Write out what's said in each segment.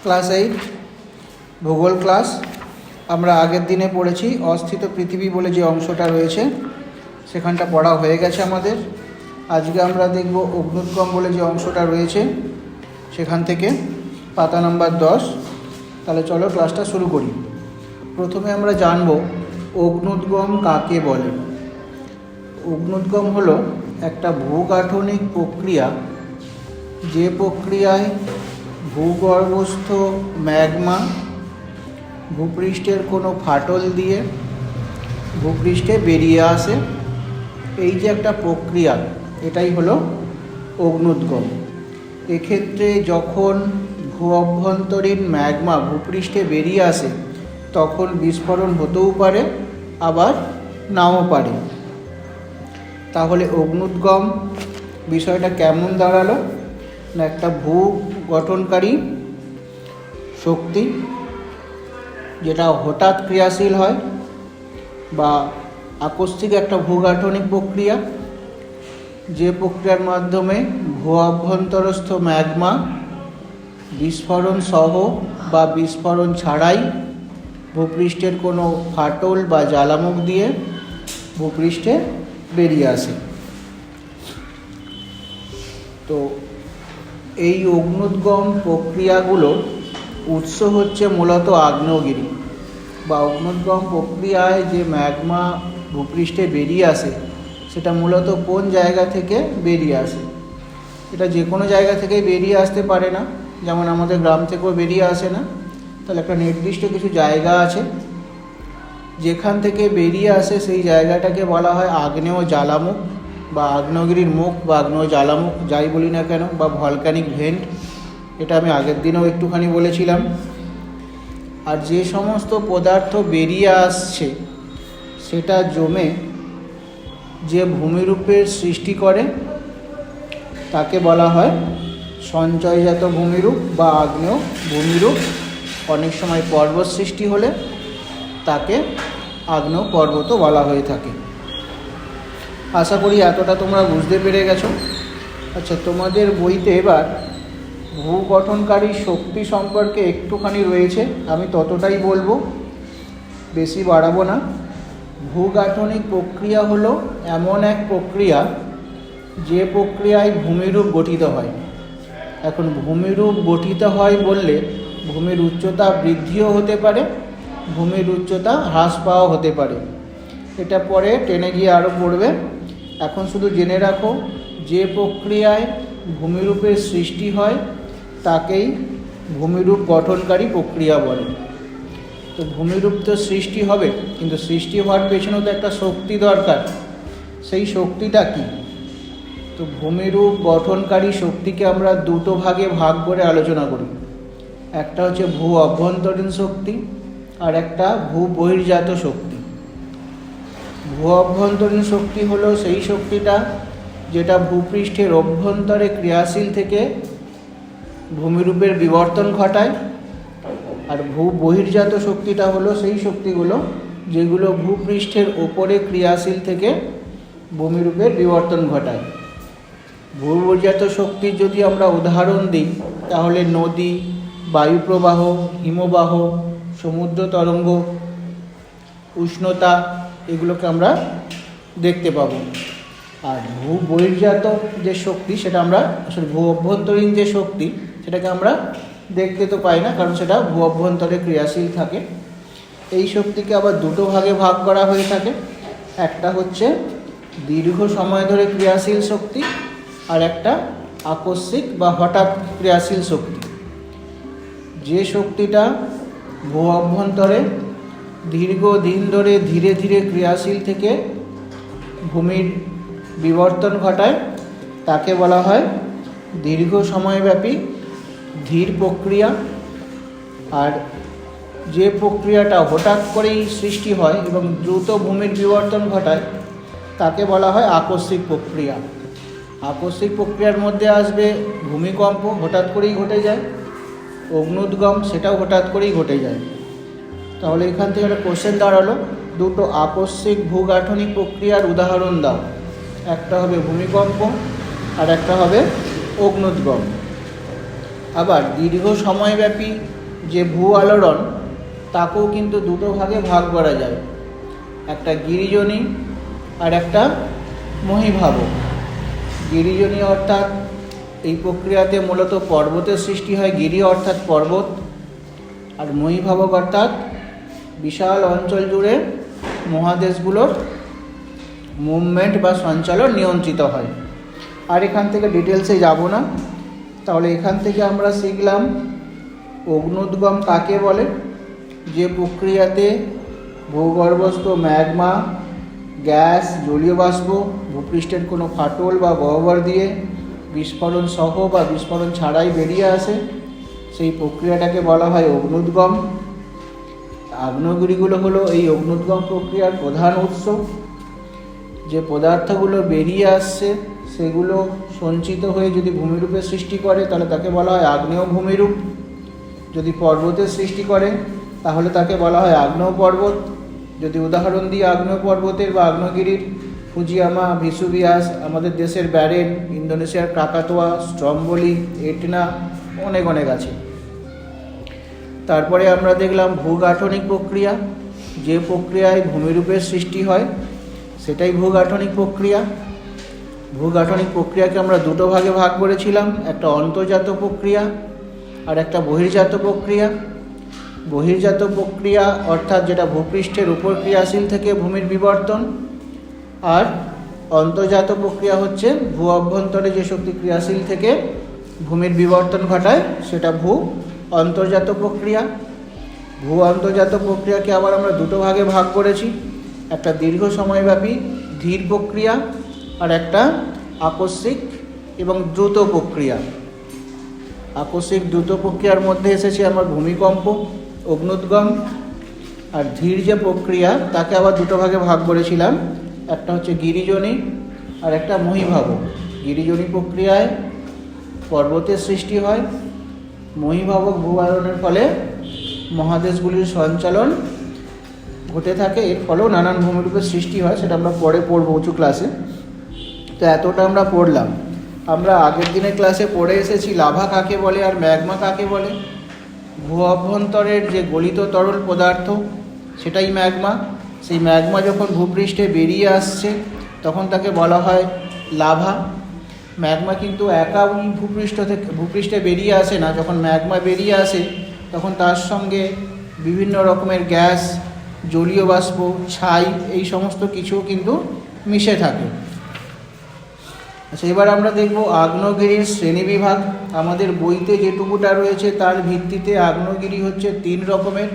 Class 8 ভূগোল class. আমরা আগের দিনে পড়েছি অস্থিত পৃথিবী বলে যে অংশটা রয়েছে সেখানটা পড়া হয়ে গেছে আমাদের। আজকে আমরা দেখব অগ্ন্যুৎগম বলে যে অংশটা রয়েছে সেখান থেকে পাতা নাম্বার 10। তাহলে চলো ক্লাসটা শুরু করি। প্রথমে আমরা জানব অগ্ন্যুৎগম কাকে বলে। অগ্ন্যুৎগম হলো একটা ভূগাঠনিক প্রক্রিয়া, যে প্রক্রিয়ায় ভূগর্ভস্থ ম্যাগমা ভূপৃষ্ঠের কোনো ফাটল দিয়ে ভূপৃষ্ঠে বেরিয়ে আসে। এই যে একটা প্রক্রিয়া, এটাই হলো অগ্ন্যুৎগম। এক্ষেত্রে যখন ভূ অভ্যন্তরীণ ম্যাগমা ভূপৃষ্ঠে বেরিয়ে আসে তখন বিস্ফোরণ হতেও পারে, আবার নাও পারে। তাহলে অগ্ন্যুৎগম বিষয়টা কেমন দাঁড়ালো না, একটা ভূ গঠনকারী শক্তি যেটা হঠাৎ ক্রিয়াশীল হয়, বা আকস্মিক একটা ভূগাঠনিক প্রক্রিয়া, যে প্রক্রিয়ার মাধ্যমে ভূ অভ্যন্তরস্থ ম্যাগমা বিস্ফোরণ সহ বা বিস্ফোরণ ছাড়াই ভূপৃষ্ঠের কোনো ফাটল বা জ্বালামুখ দিয়ে ভূপৃষ্ঠে বেরিয়ে আসে। তো এই অগ্ন্যুৎগম প্রক্রিয়াগুলো উৎস হচ্ছে মূলত আগ্নেয়গিরি, বা অগ্ন্যুৎগম প্রক্রিয়ায় যে ম্যাগমা ভূপৃষ্ঠে বেরিয়ে আসে সেটা মূলত কোন জায়গা থেকে বেরিয়ে আসে। এটা যে কোনো জায়গা থেকেই বেরিয়ে আসতে পারে না, যেমন আমাদের গ্রাম থেকেও বেরিয়ে আসে না। তাহলে একটা নির্দিষ্ট কিছু জায়গা আছে যেখান থেকে বেরিয়ে আসে, সেই জায়গাটাকে বলা হয় আগ্নেয় জ্বালামুখ বা আগ্নেয়গিরির মুখ বা আগ্নেয় জ্বালামুখ, যাই বলি না কেন, বা ভলক্যানিক ভেন্ট। এটা আমি আগের দিনেও একটুখানি বলেছিলাম। আর যে সমস্ত পদার্থ বেরিয়ে আসছে সেটা জমে যে ভূমিরূপের সৃষ্টি করে তাকে বলা হয় সঞ্চয়জাত ভূমিরূপ বা আগ্নেয় ভূমিরূপ। অনেক সময় পর্বত সৃষ্টি হলে তাকে আগ্নেয় পর্বতও বলা হয়ে থাকে। আশা করি এতটা তোমরা বুঝতে পেরে গেছো। আচ্ছা, তোমাদের বইতে এবার ভূগঠনকারী শক্তি সম্পর্কে একটুখানি রয়েছে, আমি ততটাই বলবো, বেশি বাড়াবো না। ভূগাঠনিক প্রক্রিয়া হলো এমন এক প্রক্রিয়া যে প্রক্রিয়ায় ভূমিরূপ গঠিত হয়। এখন ভূমিরূপ গঠিত হয় বললে ভূমির উচ্চতা বৃদ্ধিও হতে পারে, ভূমির উচ্চতা হ্রাস পাওয়া হতে পারে। এটা পরে টেনে গিয়ে আরও পড়বে। এখন শুধু জেনে রাখো, যে প্রক্রিয়ায় ভূমিরূপের সৃষ্টি হয় তাকেই ভূমিরূপ গঠনকারী প্রক্রিয়া বলে। তো ভূমিরূপ তো সৃষ্টি হবে, কিন্তু সৃষ্টি হওয়ার পেছনেও তো একটা শক্তি দরকার। সেই শক্তিটা কি? তো ভূমিরূপ গঠনকারী শক্তিকে আমরা দুটো ভাগে ভাগ করে আলোচনা করি। একটা হচ্ছে ভূ অভ্যন্তরীণ শক্তি, আর একটা ভূ বহির্জাত শক্তি। ভূ অভ্যন্তরীণ শক্তি হলো সেই শক্তিটা যেটা ভূপৃষ্ঠের অভ্যন্তরে ক্রিয়াশীল থেকে ভূমিরূপের বিবর্তন ঘটায়। আর ভূ বহির্জাত শক্তিটা হলো সেই শক্তিগুলো যেগুলো ভূপৃষ্ঠের ওপরে ক্রিয়াশীল থেকে ভূমিরূপের বিবর্তন ঘটায়। ভূ বহির্জাত শক্তির যদি আমরা উদাহরণ দিই তাহলে নদী, বায়ুপ্রবাহ, হিমবাহ, সমুদ্র তরঙ্গ, উষ্ণতা, এগুলোকে আমরা দেখতে পাবো। আর ভূ বহির্জাত যে শক্তি সেটা আমরা আসলে ভূ অভ্যন্তরীণ যে শক্তি সেটাকে আমরা দেখতে তো পাই না, কারণ সেটা ভূ অভ্যন্তরে ক্রিয়াশীল থাকে। এই শক্তিকে আবার দুটো ভাগে ভাগ করা হয়ে থাকে। একটা হচ্ছে দীর্ঘ সময় ধরে ক্রিয়াশীল শক্তি, আর একটা আকস্মিক বা হঠাৎ ক্রিয়াশীল শক্তি। যে শক্তিটা ভূ অভ্যন্তরে দীর্ঘদিন ধরে ধীরে ধীরে ক্রিয়াশীল থেকে ভূমির বিবর্তন ঘটায় তাকে বলা হয় দীর্ঘ সময়ব্যাপী ধীর প্রক্রিয়া। আর যে প্রক্রিয়াটা হঠাৎ করেই সৃষ্টি হয় এবং দ্রুত ভূমির বিবর্তন ঘটায় তাকে বলা হয় আকস্মিক প্রক্রিয়া। আকস্মিক প্রক্রিয়ার মধ্যে আসবে ভূমিকম্প, হঠাৎ করেই ঘটে যায়। অগ্ন্যুৎগম, সেটাও হঠাৎ করেই ঘটে যায়। তাহলে এখান থেকে একটা কোশ্চেন দাঁড়ালো, দুটো আকস্মিক ভূগাঠনিক প্রক্রিয়ার উদাহরণ দাও। একটা হবে ভূমিকম্প আর একটা হবে অগ্ন্যুৎগম। আবার দীর্ঘ সময়ব্যাপী যে ভূ আলোড়ন তাকেও কিন্তু দুটো ভাগে ভাগ করা যায়, একটা গিরিজনী আর একটা মহীভাবক। গিরিজনী অর্থাৎ এই প্রক্রিয়াতে মূলত পর্বতের সৃষ্টি হয়, গিরি অর্থাৎ পর্বত, আর মহীভাবক অর্থাৎ বিশাল অঞ্চল জুড়ে মহাদেশগুলোর মুভমেন্ট বা সঞ্চালন নিয়ন্ত্রিত হয়। আর এখান থেকে ডিটেলসে যাব না। তাহলে এখান থেকে আমরা শিখলাম অগ্নুদ্গম কাকে বলে, যে প্রক্রিয়াতে ভূগর্ভস্থ ম্যাগমা, গ্যাস, জলীয় বাষ্প ভূপৃষ্ঠের কোনো ফাটল বা গহ্বর দিয়ে বিস্ফোরণ সহ বা বিস্ফোরণ ছাড়াই বেরিয়ে আসে, সেই প্রক্রিয়াটাকে বলা হয় অগ্নুদ্গম। আগ্নেয়গিরিগুলো হলো এই অগ্নুদ্গম প্রক্রিয়ার প্রধান উৎস। যে পদার্থগুলো বেরিয়ে আসছে সেগুলো সঞ্চিত হয়ে যদি ভূমিরূপের সৃষ্টি করে তাহলে তাকে বলা হয় আগ্নেয় ভূমিরূপ। যদি পর্বতের সৃষ্টি করে তাহলে তাকে বলা হয় আগ্নেয় পর্বত। যদি উদাহরণ দিই আগ্নেয় পর্বতের বা আগ্নেয়গিরির, ফুজিয়ামা, ভিসুভিয়াস, আমাদের দেশের ব্যারেন, ইন্দোনেশিয়ার ক্রাকাতোয়া, স্ট্রম্বোলি, এটনা, অনেক অনেক আছে। তারপরে আমরা দেখলাম ভূগাঠনিক প্রক্রিয়া, যে প্রক্রিয়ায় ভূমিরূপের সৃষ্টি হয় সেটাই ভূগাঠনিক প্রক্রিয়া। ভূগাঠনিক প্রক্রিয়াকে আমরা দুটো ভাগে ভাগ করেছিলাম, একটা অন্তর্জাত প্রক্রিয়া আর একটা বহির্জাত প্রক্রিয়া। বহির্জাত প্রক্রিয়া অর্থাৎ যেটা ভূপৃষ্ঠের উপর ক্রিয়াশীল থেকে ভূমির বিবর্তন, আর অন্তর্জাত প্রক্রিয়া হচ্ছে ভূ অভ্যন্তরে যে শক্তি ক্রিয়াশীল থেকে ভূমির বিবর্তন ঘটায় সেটা ভূ অন্তর্জাত প্রক্রিয়া। ভূ অন্তর্জাত প্রক্রিয়াকে আবার আমরা দুটো ভাগে ভাগ করেছি, একটা দীর্ঘ সময়ব্যাপী ধীর প্রক্রিয়া আর একটা আকস্মিক এবং দ্রুত প্রক্রিয়া। আকস্মিক দ্রুত প্রক্রিয়ার মধ্যে এসেছে আমার ভূমিকম্প, অগ্নুদ্গম। আর ধীর যে প্রক্রিয়া তাকে আবার দুটো ভাগে ভাগ করেছিলাম, একটা হচ্ছে গিরিজনী আর একটা মহীভাবক। গিরিজনী প্রক্রিয়ায় পর্বতের সৃষ্টি হয়, মহীভাবক ভূ-আলোড়নের ফলে মহাদেশগুলির সঞ্চালন ঘটে থাকে, এর ফলেও নানান ভূমিরূপের সৃষ্টি হয়, সেটা আমরা পরে পড়বো উঁচু ক্লাসে। তো এতটা আমরা পড়লাম। আমরা আগের দিনের ক্লাসে পড়ে এসেছি লাভা কাকে বলে আর ম্যাগমা কাকে বলে। ভূ অভ্যন্তরের যে গলিত তরল পদার্থ সেটাই ম্যাগমা। সেই ম্যাগমা যখন ভূপৃষ্ঠে বেরিয়ে আসছে তখন তাকে বলা হয় লাভা। ম্যাগমা কিন্তু একা ভূপৃষ্ঠে বেরিয়ে আসে না। যখন ম্যাগমা বেরিয়ে আসে তখন তার সঙ্গে বিভিন্ন রকমের গ্যাস, জলীয় বাষ্প, ছাই, এই সমস্ত কিছুও কিন্তু মিশে থাকে। আচ্ছা, এবার আমরা দেখব আগ্নেয়গিরির শ্রেণীবিভাগ। আমাদের বইতে যেটুকুটা রয়েছে তার ভিত্তিতে আগ্নেয়গিরি হচ্ছে 3 রকমের।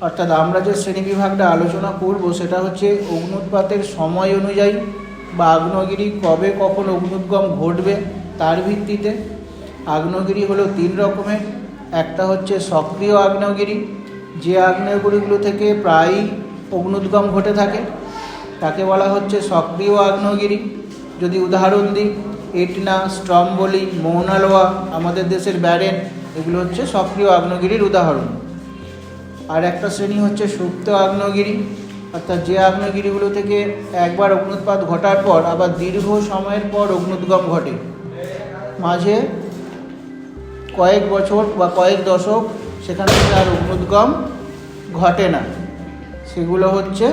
অর্থাৎ আমরা যে শ্রেণীবিভাগটা আলোচনা করব সেটা হচ্ছে অগ্নুৎপাতের সময় অনুযায়ী বা আগ্নেয়গিরি কবে কখন অগ্নুদ্গম ঘটবে তার ভিত্তিতে। আগ্নেয়গিরি হলো 3 রকমের। একটা হচ্ছে সক্রিয় আগ্নেয়গিরি, যে আগ্নেয়গিরিগুলো থেকে প্রায়ই অগ্নুদ্গম ঘটে থাকে তাকে বলা হচ্ছে সক্রিয় আগ্নেয়গিরি। যদি উদাহরণ দিই, এটনা, স্ট্রম্বোলি, মৌনা লোয়া, আমাদের দেশের ব্যারেন, এগুলো হচ্ছে সক্রিয় আগ্নেয়গিরির উদাহরণ। আর একটা শ্রেণী হচ্ছে সুপ্ত আগ্নেয়গিরি, অর্থাৎ যে আগ্নেয়গিরিগুলো থেকে একবার অগ্নুৎপাত ঘটার পর আবার দীর্ঘ সময়ের পর অগ্নুদ্গম ঘটে, মাঝে কয়েক বছর বা কয়েক দশক সেখান থেকে আর অগ্নুদ্গম ঘটে না, সেগুলো হচ্ছে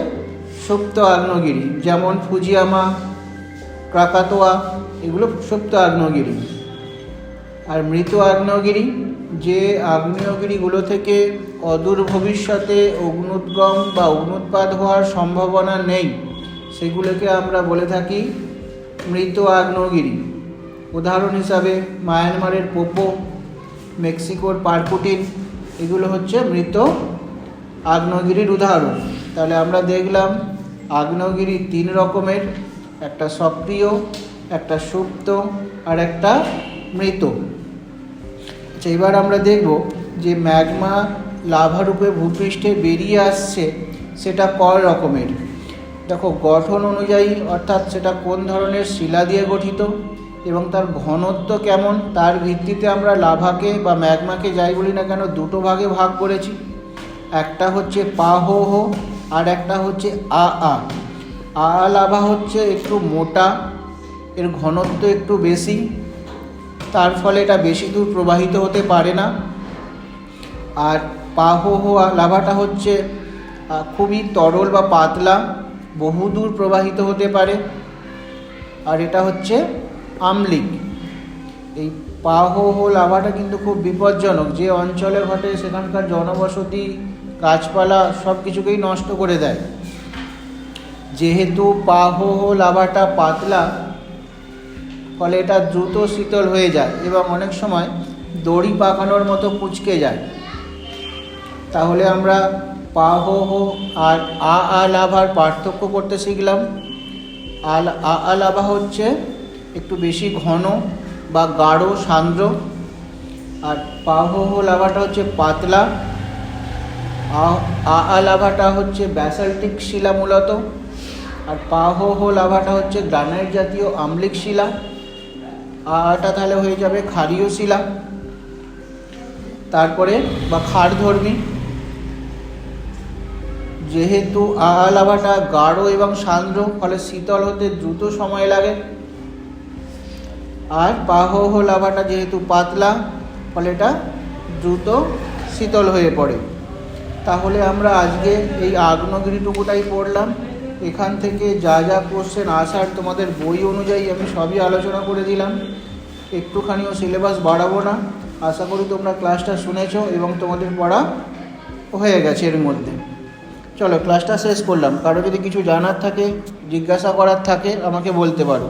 সুপ্ত আগ্নেয়গিরি। যেমন ফুজিয়ামা, ক্রাকাতোয়া, এগুলো সুপ্ত আগ্নেয়গিরি। আর মৃত আগ্নেয়গিরি, যে আগ্নেয়গিরিগুলো থেকে অদূর ভবিষ্যতে অগ্নুদ্গম বা অগ্নুৎপাত হওয়ার সম্ভাবনা নেই, সেগুলোকে আমরা বলে থাকি মৃত আগ্নেয়গিরি। উদাহরণ হিসাবে মায়ানমারের পোপো, মেক্সিকোর পারকুটিন, এগুলো হচ্ছে মৃত আগ্নেয়গিরির উদাহরণ। তাহলে আমরা দেখলাম আগ্নেয়গিরি 3 রকমের, একটা সক্রিয়, একটা সুপ্ত আর একটা মৃত। আচ্ছা, এবার আমরা দেখব যে ম্যাগমা লাভারূপে ভূপৃষ্ঠে বেরিয়ে আসছে সেটা কয় রকমের। দেখো, গঠন অনুযায়ী, অর্থাৎ সেটা কোন ধরনের শিলা দিয়ে গঠিত এবং তার ঘনত্ব কেমন তার ভিত্তিতে আমরা লাভাকে বা ম্যাগমাকে যাই বলি না কেন দুটো ভাগে ভাগ করেছি। একটা হচ্ছে পাহোহ আর একটা হচ্ছে লাভা হচ্ছে একটু মোটা, এর ঘনত্ব একটু বেশি। তার ফলে এটা বেশি দূর প্রবাহিত হতে পারে না। আর পাহোহ লাভাটা হচ্ছে খুবই তরল বা পাতলা, বহুদূর প্রবাহিত হতে পারে। আর এটা হচ্ছে আম্লিক। এই পাহোহ লাভাটা কিন্তু খুব বিপজ্জনক। যে অঞ্চলে ঘটে সেখানকার জনবসতি, গাছপালা সব কিছুকেই নষ্ট করে দেয়। যেহেতু পাহোহ লাভাটা পাতলা, ফলে এটা দ্রুত শীতল হয়ে যায় এবং অনেক সময় দড়ি পাকানোর মতো কুঁচকে যায়। তাহলে আমরা পাহোহ আর লাভার পার্থক্য করতে শিখলাম। লাভা হচ্ছে একটু বেশি ঘন বা গাঢ় সান্দ্র, আর পাহোহ লাভাটা হচ্ছে পাতলা। লাভাটা হচ্ছে ব্যাসাল্টিক শিলা মূলত, আর পাহোহ লাভাটা হচ্ছে গ্রানাইট জাতীয় আম্লিক শিলা। আটা তাহলে হয়ে যাবে ক্ষারীয় শিলা, তারপরে বা ক্ষারধর্মী। যেহেতু লাভাটা গাঢ় এবং সান্দ্র, ফলে শীতল হতে দ্রুত সময় লাগে। আর পাহোহ লাভাটা যেহেতু পাতলা, ফলে এটা দ্রুত শীতল হয়ে পড়ে। তাহলে আমরা আজকে এই আগ্নেয়গিরিটুকুটাই পড়লাম। এখান থেকে যা যা কোশ্চেন আসার তোমাদের বই অনুযায়ী আমি সবই আলোচনা করে দিলাম। একটুখানিও সিলেবাস বাড়াবো না। আশা করি তোমরা ক্লাসটা শুনেছো এবং তোমাদের পড়া হয়ে গেছে এর মধ্যে। চলো ক্লাসটা শেষ করলাম। কারো যদি কিছু জানার থাকে, জিজ্ঞাসা করার থাকে, আমাকে বলতে পারো।